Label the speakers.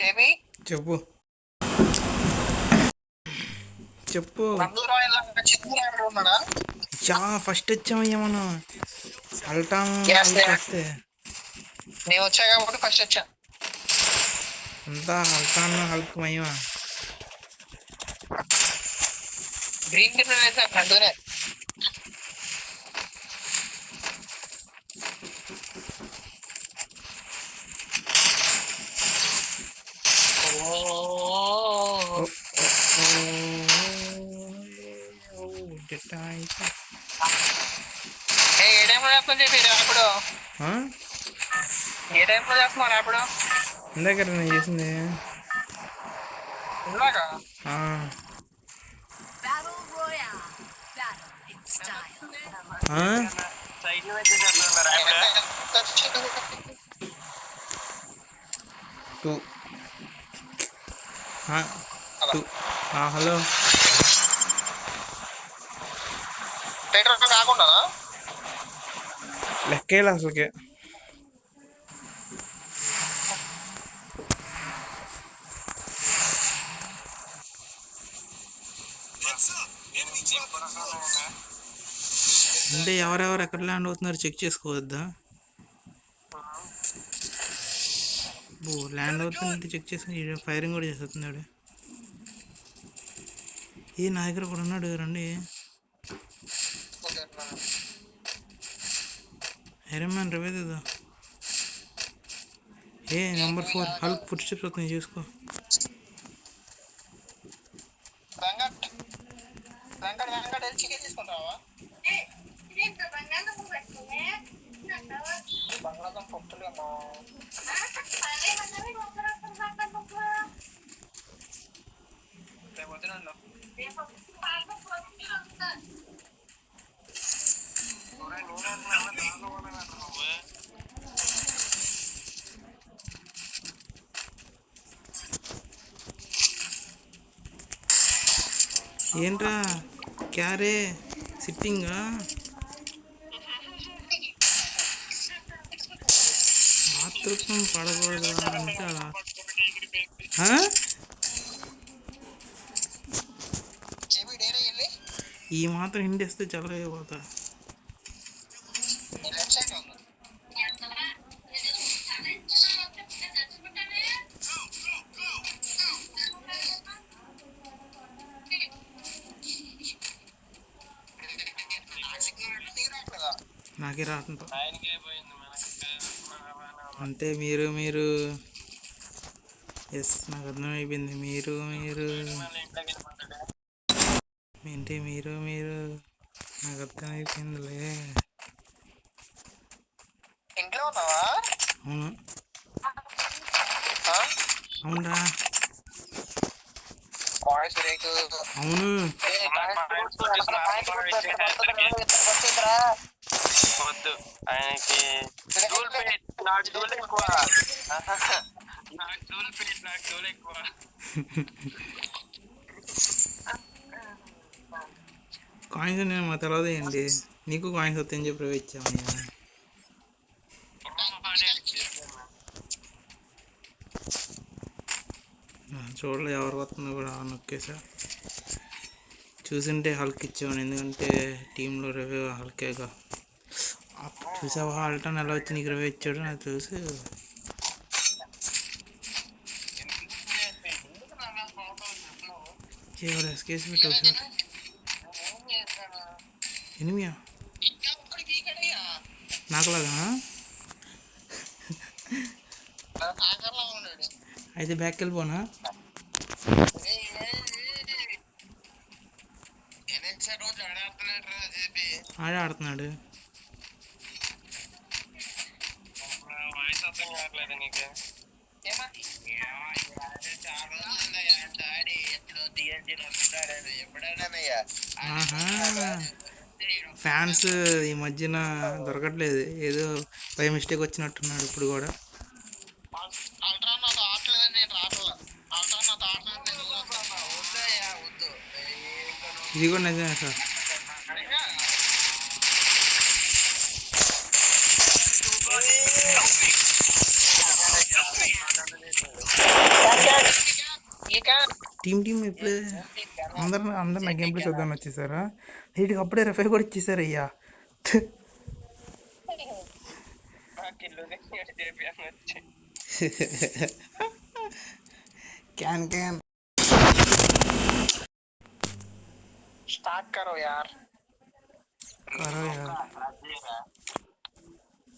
Speaker 1: ఏమి
Speaker 2: చెప్పు చెప్పు చా ఫస్ట్ వచ్చామయ్యా మనం అల్టాన్ వస్తే
Speaker 1: నేను వచ్చా కాబట్టి ఫస్ట్ వచ్చా.
Speaker 2: అంతా అల్టాన్ హల్క్ మహిమ.
Speaker 1: గ్రీన్ అంటూనే ఏ టైంలో చేస్తాను చెప్పి అప్పుడు ఏ టైంలో చేస్తున్నారు అప్పుడు
Speaker 2: ఇందాక నేను చేసింది
Speaker 1: ఇలాగా
Speaker 2: హలో
Speaker 1: కాకుండా
Speaker 2: లెక్కేలా అసలుకే అంటే ఎవరెవరు ఎక్కడ ల్యాండ్ అవుతున్నారు చెక్ చేసుకోవద్దా? ల్యాండ్ అవుతుంది చెక్ చేసుకుని ఫైరింగ్ కూడా చేస్తున్నాడు. ఈ నా దగ్గర కూడా ఉన్నాడు రండి. ఐరన్ మ్యాన్ రవేదా ఏ నెంబర్ 4 హల్క్ ఫుట్ స్టెప్స్ అవుతుంది చూసుకో. ఏంట్రా క్యారే సిట్టింగా మాతృత్వం పడకూడదు అంటే అలా ఈ మాత్రం హిండిస్తే చల్లగైపోతా. నాకే రావటంతో అంటే మీరు ఎస్ నాకు అర్థమైపోయింది. మీరు ఏంటి మీరు నాకు అర్థమైపోయిందిలే. అవును అవునరా అవును
Speaker 3: వద్దు ఆయనకి నాకు డూల్ ఎక్కువ.
Speaker 2: కాయిన్స్ నేను మా తర్వాత ఏంటి నీకు కాయిన్స్ వస్తాయని చెప్పి ఇచ్చామయ్యా. చూడలే ఎవరు వస్తుందో కూడా నొక్కేసా. చూసింటే హల్క్ ఇచ్చామని, ఎందుకంటే టీంలో రివ్యూ హల్కేగా. చూసావా అల్టాన్ ఎలా వచ్చి నీకు రివ్యూ ఇచ్చాడు నాకు తెలుసు. ఎవరు ఎస్కేసి పెట్టావు సార్ ఎనిమియా నాకులాగా అయితే బ్యాక్ వెళ్ళిపోనా? ఆడే ఆడుతున్నాడు. ఫ్యాన్స్ ఈ మధ్యన దొరకట్లేదు, ఏదో బై మిస్టేక్ వచ్చినట్టున్నాడు ఇప్పుడు కూడా. ఇది కూడా నిజమే సార్. టీం ఇప్పుడే అందరు నా గేమ్ ప్లే చూద్దామని వచ్చేసారా నీటికి అప్పుడే రెఫై కూడా ఇచ్చేసారు అయ్యా. క్యాన్ క్యాన్
Speaker 1: स्टार्ट करो यार.
Speaker 2: करो यार.